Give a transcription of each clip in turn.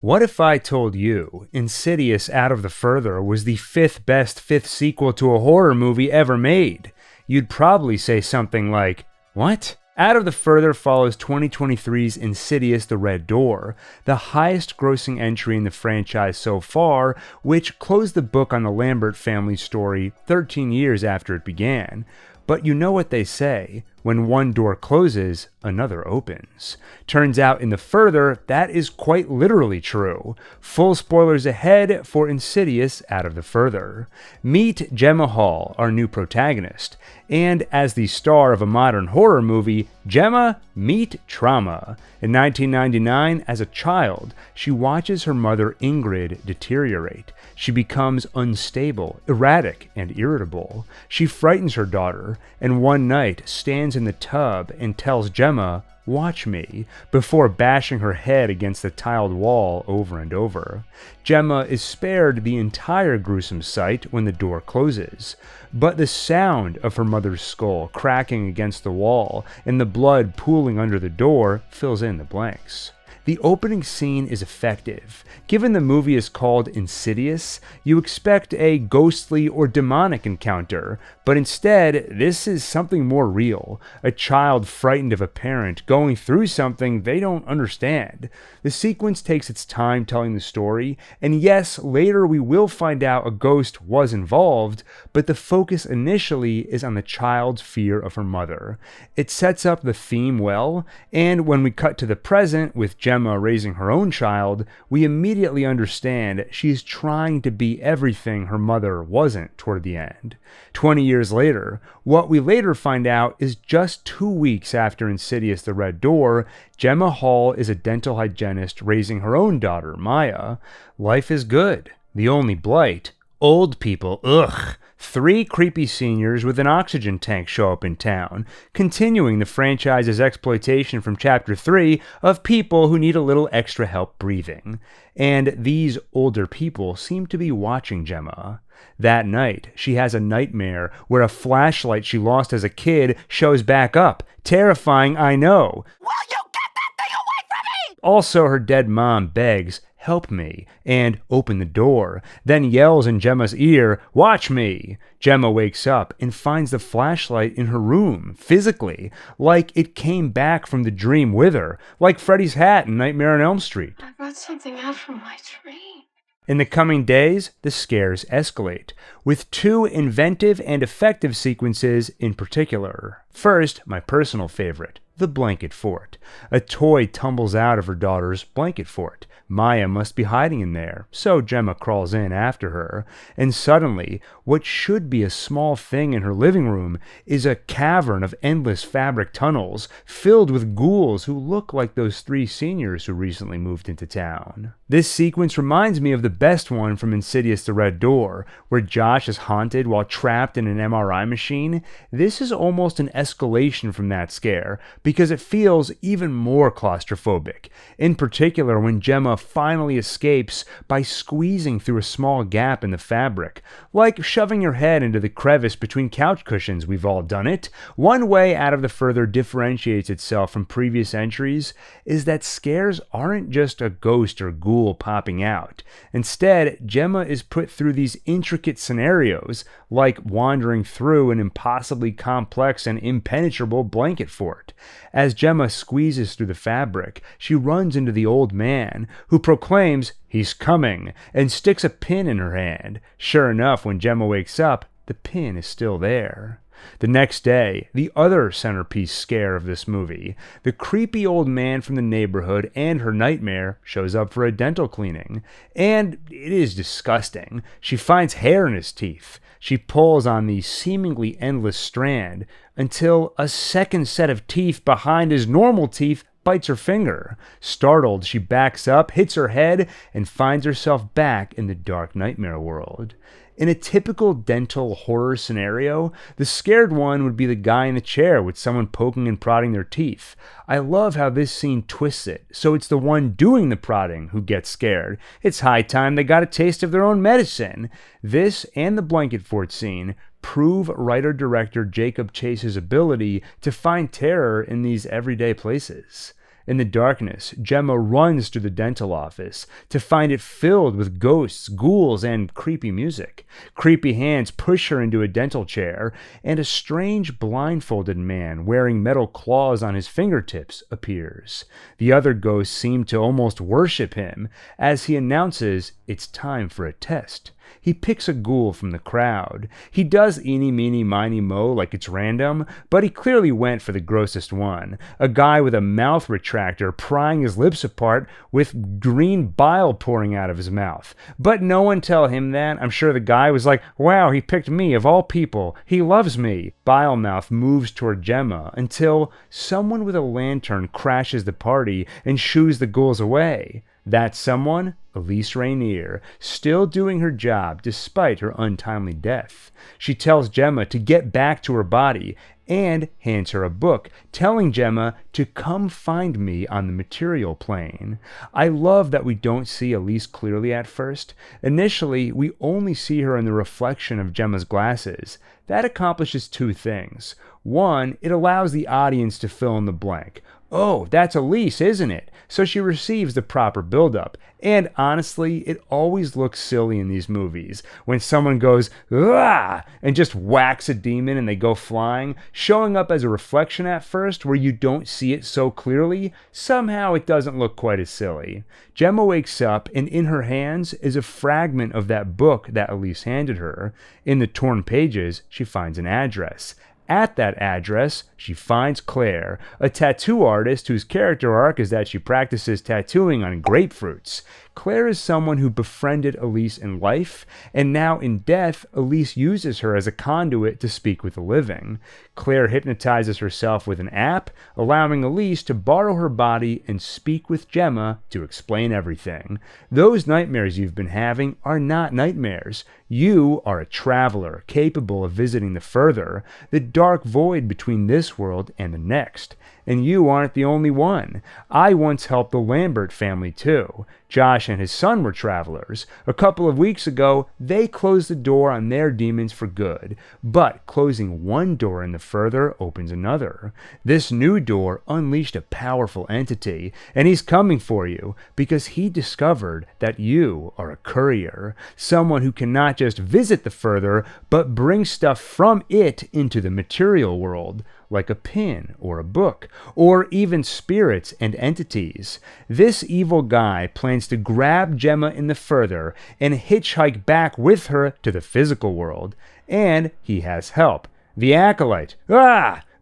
What if I told you Insidious Out of the Further was the fifth sequel to a horror movie ever made? You'd probably say something like, what? Out of the Further follows 2023's Insidious The Red Door, the highest grossing entry in the franchise so far, which closed the book on the Lambert family's story 13 years after it began. But you know what they say, when one door closes, another opens. Turns out in The Further, that is quite literally true. Full spoilers ahead for Insidious Out of the Further. Meet Gemma Hall, our new protagonist. And as the star of a modern horror movie, Gemma, meet trauma. In 1999, as a child, she watches her mother Ingrid deteriorate. She becomes unstable, erratic, and irritable. She frightens her daughter, and one night stands in the tub and tells Gemma, "Watch me," before bashing her head against the tiled wall over and over. Gemma is spared the entire gruesome sight when the door closes, but the sound of her mother's skull cracking against the wall and the blood pooling under the door fills in the blanks. The opening scene is effective. Given the movie is called Insidious, you expect a ghostly or demonic encounter, but instead, this is something more real. A child frightened of a parent going through something they don't understand. The sequence takes its time telling the story, and yes, later we will find out a ghost was involved, but the focus initially is on the child's fear of her mother. It sets up the theme well, and when we cut to the present with Gemma raising her own child, we immediately understand she is trying to be everything her mother wasn't toward the end. 20 years later, what we later find out is just 2 weeks after Insidious The Red Door, Gemma Hall is a dental hygienist raising her own daughter, Maya. Life is good. The only blight, old people, ugh. 3 creepy seniors with an oxygen tank show up in town, continuing the franchise's exploitation from Chapter 3 of people who need a little extra help breathing. And these older people seem to be watching Gemma. That night, she has a nightmare where a flashlight she lost as a kid shows back up. Terrifying, I know. Will you get that thing away from me? Also, her dead mom begs, "Help me," and "Open the door," then yells in Gemma's ear, "Watch me." Gemma wakes up and finds the flashlight in her room, physically, like it came back from the dream with her, like Freddy's hat in Nightmare on Elm Street. I brought something out from my dream. In the coming days, the scares escalate, with 2 inventive and effective sequences in particular. First, my personal favorite, the blanket fort. A toy tumbles out of her daughter's blanket fort. Maya must be hiding in there, so Gemma crawls in after her, and suddenly, what should be a small thing in her living room is a cavern of endless fabric tunnels filled with ghouls who look like those 3 seniors who recently moved into town. This sequence reminds me of the best one from Insidious The Red Door, where Josh is haunted while trapped in an MRI machine. This is almost an escalation from that scare, because it feels even more claustrophobic, in particular when Gemma finally escapes by squeezing through a small gap in the fabric, like shoving your head into the crevice between couch cushions. We've all done it. One way Out of the Further differentiates itself from previous entries is that scares aren't just a ghost or ghoul popping out. Instead, Gemma is put through these intricate scenarios, like wandering through an impossibly complex and impenetrable blanket fort. As Gemma squeezes through the fabric, she runs into the old man, who proclaims, "He's coming," and sticks a pin in her hand. Sure enough, when Gemma wakes up, the pin is still there. The next day, the other centerpiece scare of this movie, the creepy old man from the neighborhood and her nightmare shows up for a dental cleaning. And it is disgusting. She finds hair in his teeth. She pulls on the seemingly endless strand until a second set of teeth behind his normal teeth bites her finger. Startled, she backs up, hits her head, and finds herself back in the dark nightmare world. In a typical dental horror scenario, the scared one would be the guy in the chair with someone poking and prodding their teeth. I love how this scene twists it, so it's the one doing the prodding who gets scared. It's high time they got a taste of their own medicine. This and the blanket fort scene prove writer-director Jacob Chase's ability to find terror in these everyday places. In the darkness, Gemma runs to the dental office to find it filled with ghosts, ghouls, and creepy music. Creepy hands push her into a dental chair, and a strange blindfolded man wearing metal claws on his fingertips appears. The other ghosts seem to almost worship him as he announces it's time for a test. He picks a ghoul from the crowd. He does eeny, meeny, miny, mo like it's random, but he clearly went for the grossest one. A guy with a mouth retractor prying his lips apart with green bile pouring out of his mouth. But no one tell him that. I'm sure the guy was like, wow, he picked me of all people. He loves me. Bile mouth moves toward Gemma until someone with a lantern crashes the party and shoos the ghouls away. That someone? Elise Rainier, still doing her job despite her untimely death. She tells Gemma to get back to her body and hands her a book, telling Gemma to come find me on the material plane. I love that we don't see Elise clearly at first. Initially, we only see her in the reflection of Gemma's glasses. That accomplishes two things. One, it allows the audience to fill in the blank. Oh, that's Elise, isn't it? So she receives the proper build-up. And honestly, it always looks silly in these movies when someone goes, ah, and just whacks a demon and they go flying. Showing up as a reflection at first where you don't see it so clearly, somehow it doesn't look quite as silly. Gemma wakes up and in her hands is a fragment of that book that Elise handed her. In the torn pages, she finds an address. At that address, she finds Claire, a tattoo artist whose character arc is that she practices tattooing on grapefruits. Claire is someone who befriended Elise in life, and now in death, Elise uses her as a conduit to speak with the living. Claire hypnotizes herself with an app, allowing Elise to borrow her body and speak with Gemma to explain everything. Those nightmares you've been having are not nightmares. You are a traveler capable of visiting the further, the dark void between this world and the next. And you aren't the only one. I once helped the Lambert family too. Josh and his son were travelers. A couple of weeks ago, they closed the door on their demons for good. But closing one door in the further opens another. This new door unleashed a powerful entity, and he's coming for you because he discovered that you are a courier, someone who cannot just visit the further, but bring stuff from it into the material world, like a pin or a book, or even spirits and entities. This evil guy plans to grab Gemma in the further and hitchhike back with her to the physical world. And he has help. The Acolyte.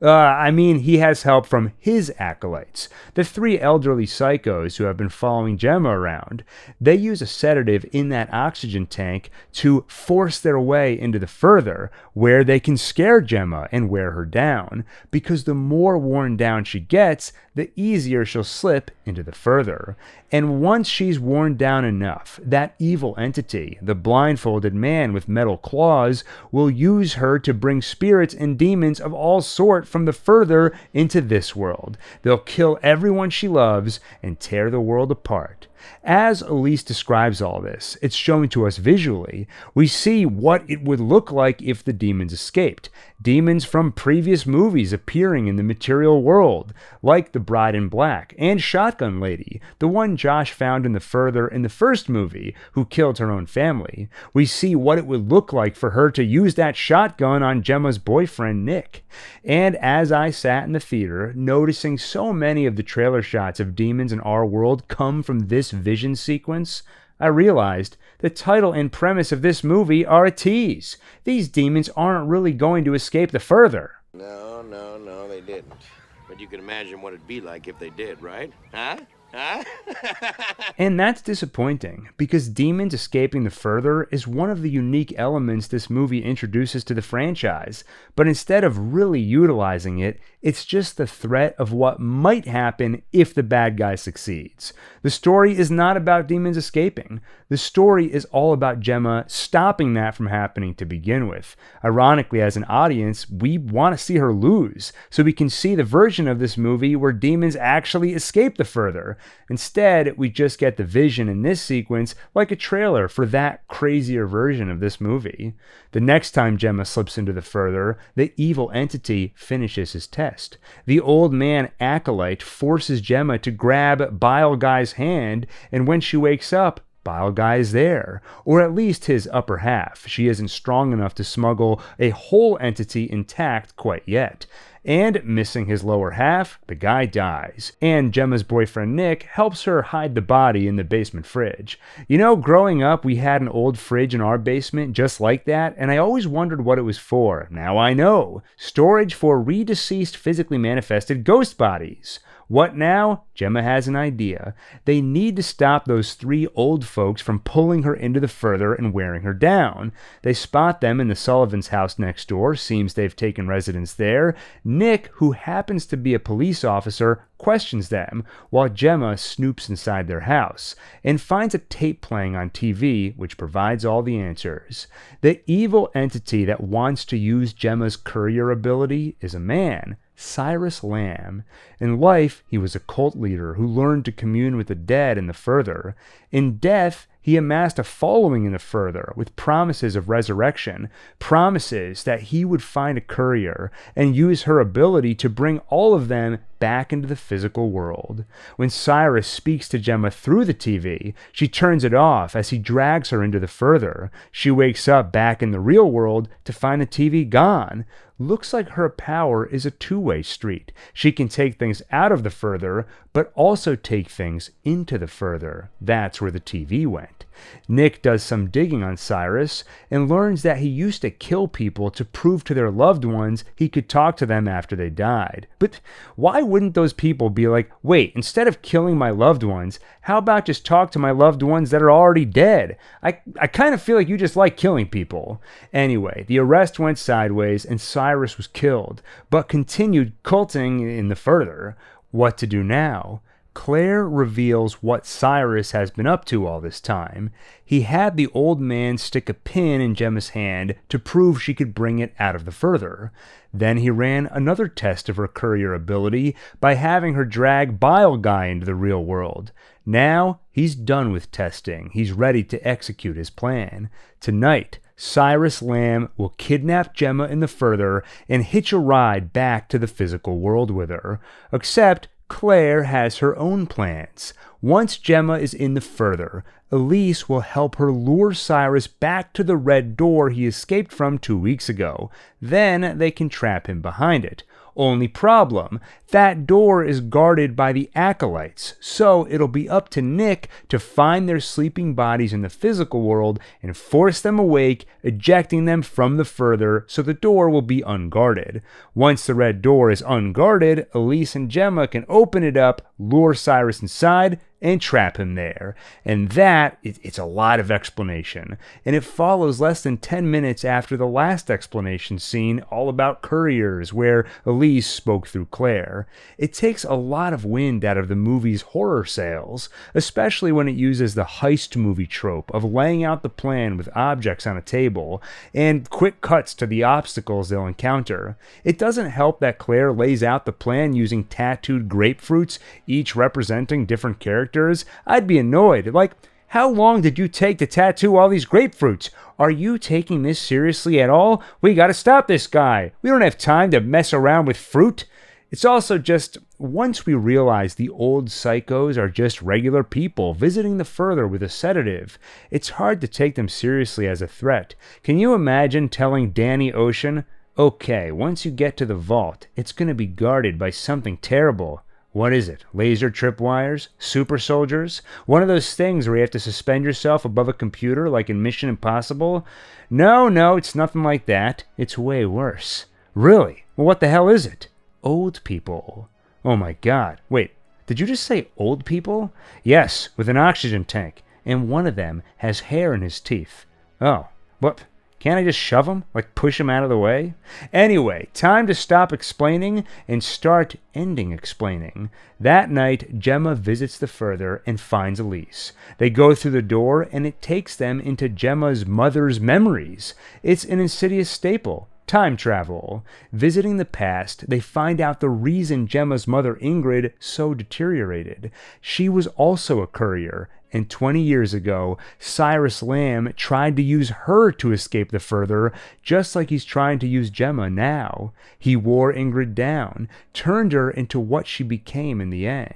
He has help from his acolytes, the three elderly psychos who have been following Gemma around. They use a sedative in that oxygen tank to force their way into the further, where they can scare Gemma and wear her down, because the more worn down she gets, the easier she'll slip into the further. And once she's worn down enough, that evil entity, the blindfolded man with metal claws, will use her to bring spirits and demons of all sorts from the further into this world. They'll kill everyone she loves and tear the world apart. As Elise describes all this, it's shown to us visually. We see what it would look like if the demons escaped. Demons from previous movies appearing in the material world, like the Bride in Black and Shotgun Lady, the one Josh found in the further in the first movie, who killed her own family. We see what it would look like for her to use that shotgun on Gemma's boyfriend, Nick. And as I sat in the theater, noticing so many of the trailer shots of demons in our world come from this vision sequence, I realized the title and premise of this movie are a tease. These demons aren't really going to escape the further. No, they didn't. But you can imagine what it'd be like if they did, right? Huh? And that's disappointing, because demons escaping the further is one of the unique elements this movie introduces to the franchise, but instead of really utilizing it, it's just the threat of what might happen if the bad guy succeeds. The story is not about demons escaping. The story is all about Gemma stopping that from happening to begin with. Ironically, as an audience, we want to see her lose, so we can see the version of this movie where demons actually escape the further. Instead, we just get the vision in this sequence like a trailer for that crazier version of this movie. The next time Gemma slips into the further, the evil entity finishes his test. The old man acolyte forces Gemma to grab Bile Guy's hand, and when she wakes up, Bile Guy is there, or at least his upper half. She isn't strong enough to smuggle a whole entity intact quite yet. And missing his lower half, the guy dies. And Gemma's boyfriend Nick helps her hide the body in the basement fridge. You know, growing up, we had an old fridge in our basement just like that, and I always wondered what it was for. Now I know. Storage for redeceased physically manifested ghost bodies. What now? Gemma has an idea. They need to stop those 3 old folks from pulling her into the further and wearing her down. They spot them in the Sullivan's house next door. Seems they've taken residence there. Nick, who happens to be a police officer, questions them, while Gemma snoops inside their house and finds a tape playing on TV, which provides all the answers. The evil entity that wants to use Gemma's courier ability is a man, Cyrus Lamb. In life, he was a cult leader who learned to commune with the dead in the further. In death, he amassed a following in the further with promises of resurrection, promises that he would find a courier and use her ability to bring all of them back into the physical world. When Cyrus speaks to Gemma through the TV, she turns it off as he drags her into the further. She wakes up back in the real world to find the TV gone. Looks like her power is a two-way street. She can take things out of the further, but also take things into the further. That's where the TV went. Nick does some digging on Cyrus and learns that he used to kill people to prove to their loved ones he could talk to them after they died. But why wouldn't those people be like, wait, instead of killing my loved ones, how about just talk to my loved ones that are already dead? I kind of feel like you just like killing people. Anyway, the arrest went sideways and Cyrus was killed, but continued culting in the further. What to do now? Claire reveals what Cyrus has been up to all this time. He had the old man stick a pin in Gemma's hand to prove she could bring it out of the further. Then he ran another test of her courier ability by having her drag Bile Guy into the real world. Now, he's done with testing. He's ready to execute his plan. Tonight, Cyrus Lamb will kidnap Gemma in the further and hitch a ride back to the physical world with her. Except Claire has her own plans. Once Gemma is in the further, Elise will help her lure Cyrus back to the red door he escaped from 2 weeks ago. Then they can trap him behind it. Only problem, that door is guarded by the acolytes, so it'll be up to Nick to find their sleeping bodies in the physical world and force them awake, ejecting them from the further so the door will be unguarded. Once the red door is unguarded, Elise and Gemma can open it up, lure Cyrus inside, and trap him there. And that, it's a lot of explanation. And it follows less than 10 minutes after the last explanation scene all about couriers, where Elise spoke through Claire. It takes a lot of wind out of the movie's horror sails, especially when it uses the heist movie trope of laying out the plan with objects on a table, and quick cuts to the obstacles they'll encounter. It doesn't help that Claire lays out the plan using tattooed grapefruits, each representing different characters. I'd be annoyed. Like, how long did you take to tattoo all these grapefruits? Are you taking this seriously at all? We gotta stop this guy. We don't have time to mess around with fruit. It's also just, once we realize the old psychos are just regular people visiting the further with a sedative, it's hard to take them seriously as a threat. Can you imagine telling Danny Ocean, okay, once you get to the vault, it's gonna be guarded by something terrible. What is it? Laser tripwires? Super soldiers? One of those things where you have to suspend yourself above a computer like in Mission Impossible? No, it's nothing like that. It's way worse. Really? Well, what the hell is it? Old people. Oh my god. Wait, did you just say old people? Yes, with an oxygen tank. And one of them has hair in his teeth. Oh, what? Can't I just shove him? Like push him out of the way? Anyway, time to stop explaining and start ending explaining. That night, Gemma visits the further and finds Elise. They go through the door and it takes them into Gemma's mother's memories. It's an Insidious staple. Time travel. Visiting the past, they find out the reason Gemma's mother Ingrid so deteriorated. She was also a courier, and 20 years ago, Cyrus Lamb tried to use her to escape the further, just like he's trying to use Gemma now. He wore Ingrid down, turned her into what she became in the end.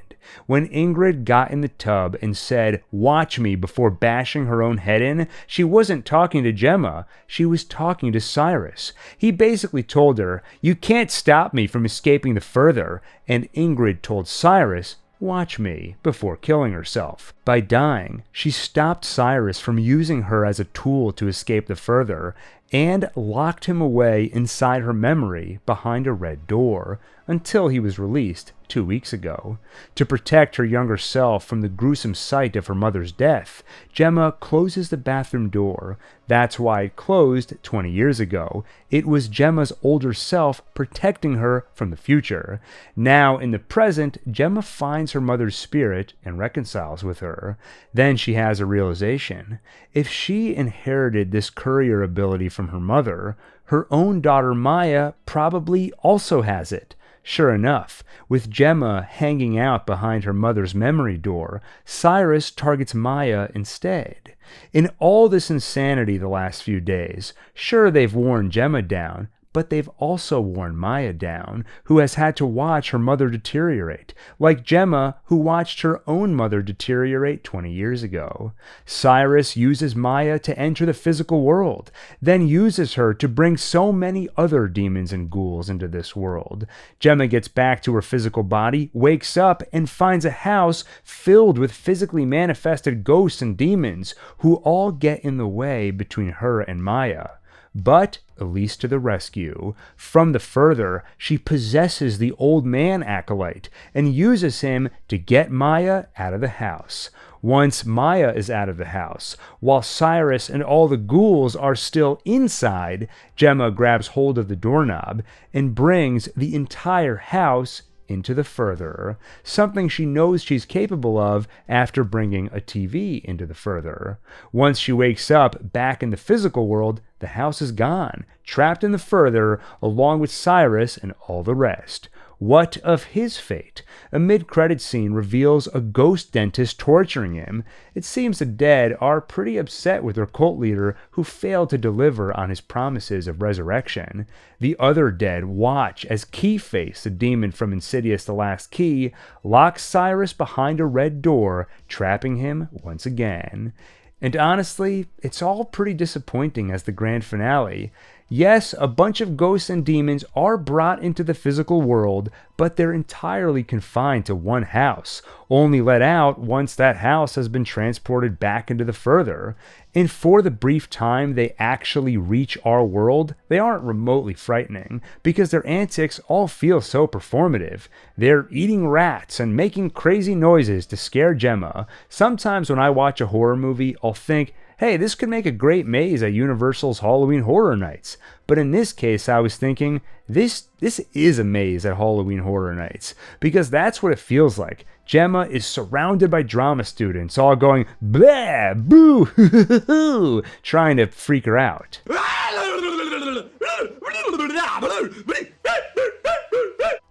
When Ingrid got in the tub and said, "Watch me," before bashing her own head in, she wasn't talking to Gemma, she was talking to Cyrus. He basically told her, "You can't stop me from escaping the further," and Ingrid told Cyrus, "Watch me," before killing herself. By dying, she stopped Cyrus from using her as a tool to escape the further, and locked him away inside her memory behind a red door, until he was released 2 weeks ago. To protect her younger self from the gruesome sight of her mother's death, Gemma closes the bathroom door. That's why it closed 20 years ago. It was Gemma's older self protecting her from the future. Now, in the present, Gemma finds her mother's spirit and reconciles with her. Then she has a realization. If she inherited this courier ability from her mother, her own daughter Maya probably also has it. Sure enough, with Gemma hanging out behind her mother's memory door, Cyrus targets Maya instead. In all this insanity the last few days, sure they've worn Gemma down, but they've also worn Maya down, who has had to watch her mother deteriorate, like Gemma, who watched her own mother deteriorate 20 years ago. Cyrus uses Maya to enter the physical world, then uses her to bring so many other demons and ghouls into this world. Gemma gets back to her physical body, wakes up, and finds a house filled with physically manifested ghosts and demons, who all get in the way between her and Maya. But Elise to the rescue. From the further, she possesses the old man acolyte and uses him to get Maya out of the house. Once Maya is out of the house, while Cyrus and all the ghouls are still inside, Gemma grabs hold of the doorknob and brings the entire house into the further, something she knows she's capable of after bringing a TV into the further. Once she wakes up back in the physical world, the house is gone, trapped in the further, along with Cyrus and all the rest. What of his fate? A mid-credit scene reveals a ghost dentist torturing him. It seems the dead are pretty upset with their cult leader who failed to deliver on his promises of resurrection. The other dead watch as Keyface, the demon from Insidious The Last Key, locks Cyrus behind a red door, trapping him once again. And honestly, it's all pretty disappointing as the grand finale. Yes, a bunch of ghosts and demons are brought into the physical world, but they're entirely confined to one house, only let out once that house has been transported back into the further. And for the brief time they actually reach our world, they aren't remotely frightening, because their antics all feel so performative. They're eating rats and making crazy noises to scare Gemma. Sometimes when I watch a horror movie, I'll think, hey, this could make a great maze at Universal's Halloween Horror Nights. But in this case, I was thinking, this is a maze at Halloween Horror Nights, because that's what it feels like. Gemma is surrounded by drama students, all going, blah, boo, hoo, hoo, hoo, trying to freak her out.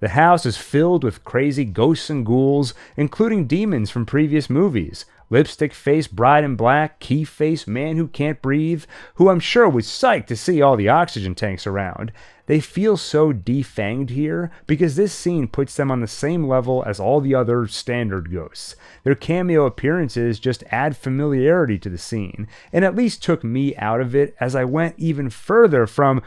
The house is filled with crazy ghosts and ghouls, including demons from previous movies. Lipstick face bride in black, key face man who can't breathe, who I'm sure was psyched to see all the oxygen tanks around. They feel so defanged here because this scene puts them on the same level as all the other standard ghosts. Their cameo appearances just add familiarity to the scene, and at least took me out of it as I went even further from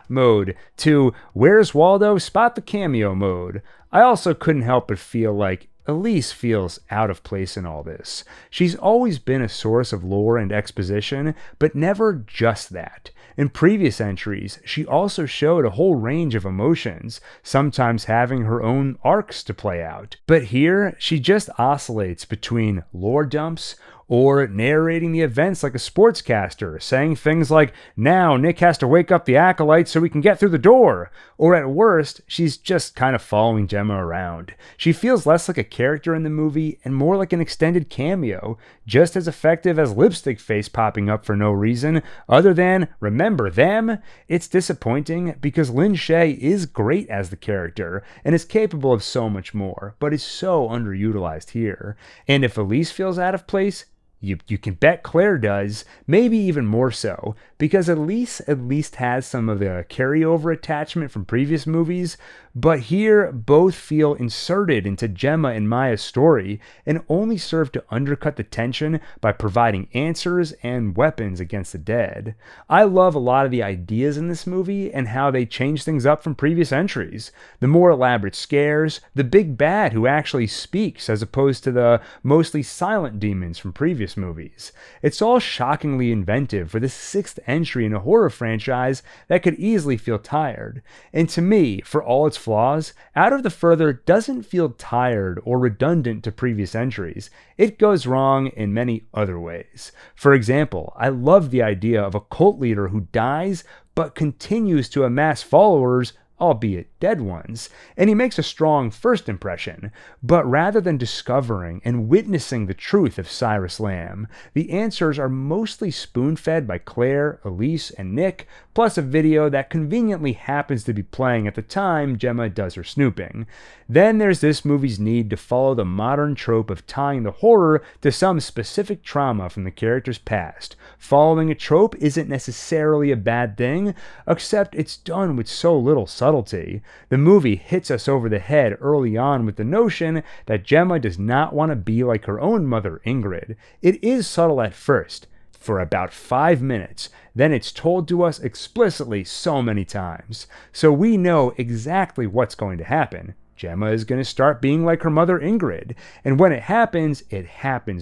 mode to where's Waldo, spot the cameo mode. I also couldn't help but feel like Elise feels out of place in all this. She's always been a source of lore and exposition, but never just that. In previous entries, she also showed a whole range of emotions, sometimes having her own arcs to play out. But here, she just oscillates between lore dumps or narrating the events like a sportscaster, saying things like, now Nick has to wake up the acolyte so we can get through the door. Or at worst, she's just kind of following Gemma around. She feels less like a character in the movie and more like an extended cameo, just as effective as Lipstick Face popping up for no reason other than, remember them? It's disappointing because Lin Shaye is great as the character and is capable of so much more, but is so underutilized here. And if Elise feels out of place, you can bet Claire does, maybe even more so, because Elise at least has some of the carryover attachment from previous movies, but here both feel inserted into Gemma and Maya's story and only serve to undercut the tension by providing answers and weapons against the dead. I love a lot of the ideas in this movie and how they change things up from previous entries. The more elaborate scares, the big bad who actually speaks as opposed to the mostly silent demons from previous movies. It's all shockingly inventive for the sixth entry in a horror franchise that could easily feel tired. And to me, for all its flaws, Out of the Further doesn't feel tired or redundant to previous entries. It goes wrong in many other ways. For example, I love the idea of a cult leader who dies but continues to amass followers, albeit dead ones, and he makes a strong first impression. But rather than discovering and witnessing the truth of Cyrus Lamb, the answers are mostly spoon-fed by Claire, Elise, and Nick, plus a video that conveniently happens to be playing at the time Gemma does her snooping. Then there's this movie's need to follow the modern trope of tying the horror to some specific trauma from the character's past. Following a trope isn't necessarily a bad thing, except it's done with so little subtlety. The movie hits us over the head early on with the notion that Gemma does not want to be like her own mother, Ingrid. It is subtle at first, for about 5 minutes, then it's told to us explicitly so many times. So we know exactly what's going to happen. Gemma is going to start being like her mother Ingrid, and when it happens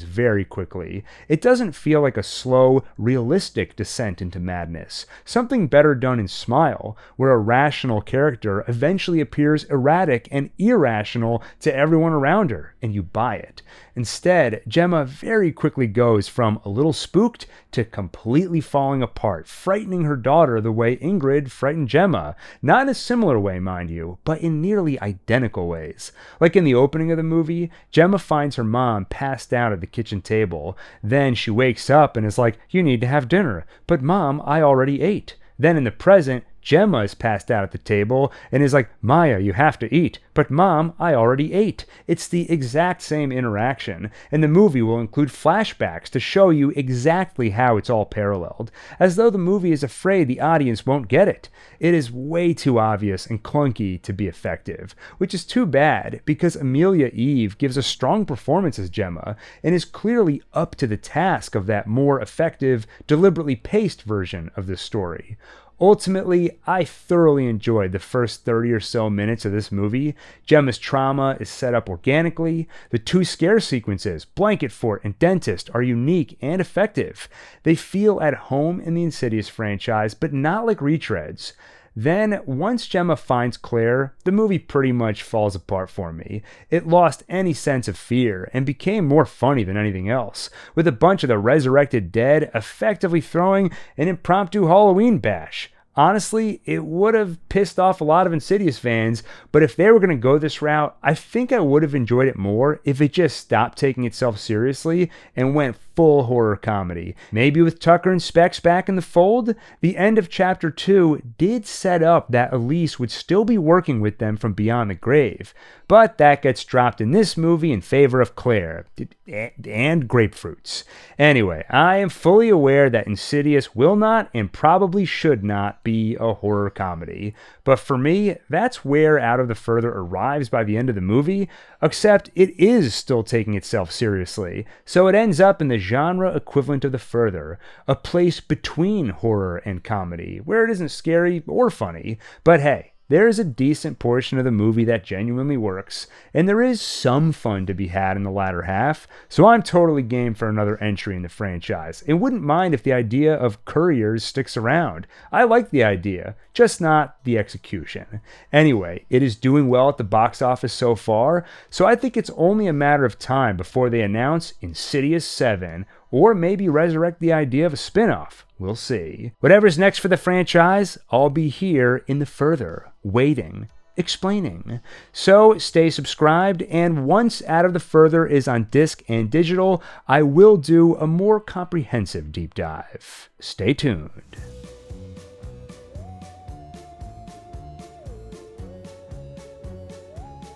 very quickly. It doesn't feel like a slow, realistic descent into madness. Something better done in Smile, where a rational character eventually appears erratic and irrational to everyone around her, and you buy it. Instead, Gemma very quickly goes from a little spooked to completely falling apart, frightening her daughter the way Ingrid frightened Gemma. Not in a similar way, mind you, but in nearly identical ways. Like in the opening of the movie, Gemma finds her mom passed out at the kitchen table. Then she wakes up and is like, "You need to have dinner." "But Mom, I already ate." Then in the present, Gemma is passed out at the table and is like, "Maya, you have to eat." "But Mom, I already ate." It's the exact same interaction, and the movie will include flashbacks to show you exactly how it's all paralleled, as though the movie is afraid the audience won't get it. It is way too obvious and clunky to be effective, which is too bad because Amelia Eve gives a strong performance as Gemma and is clearly up to the task of that more effective, deliberately paced version of this story. Ultimately, I thoroughly enjoyed the first 30 or so minutes of this movie. Gemma's trauma is set up organically. The 2 scare sequences, Blanket Fort and Dentist, are unique and effective. They feel at home in the Insidious franchise, but not like retreads. Then, once Gemma finds Claire, the movie pretty much falls apart for me. It lost any sense of fear and became more funny than anything else, with a bunch of the resurrected dead effectively throwing an impromptu Halloween bash. Honestly, it would have pissed off a lot of Insidious fans, but if they were going to go this route, I think I would have enjoyed it more if it just stopped taking itself seriously and went full horror comedy. Maybe with Tucker and Specs back in the fold? The end of Chapter 2 did set up that Elise would still be working with them from beyond the grave, but that gets dropped in this movie in favor of Claire and grapefruits. Anyway, I am fully aware that Insidious will not and probably should not be a horror comedy, but for me, that's where Out of the Further arrives by the end of the movie, except it is still taking itself seriously, so it ends up in the genre equivalent of The Further, a place between horror and comedy, where it isn't scary or funny, but hey, there is a decent portion of the movie that genuinely works, and there is some fun to be had in the latter half, so I'm totally game for another entry in the franchise, and wouldn't mind if the idea of couriers sticks around. I like the idea, just not the execution. Anyway, it is doing well at the box office so far, so I think it's only a matter of time before they announce Insidious 7, or maybe resurrect the idea of a spin-off. We'll see. Whatever's next for the franchise, I'll be here in the Further, waiting, explaining. So stay subscribed, and once Out of the Further is on disc and digital, I will do a more comprehensive deep dive. Stay tuned.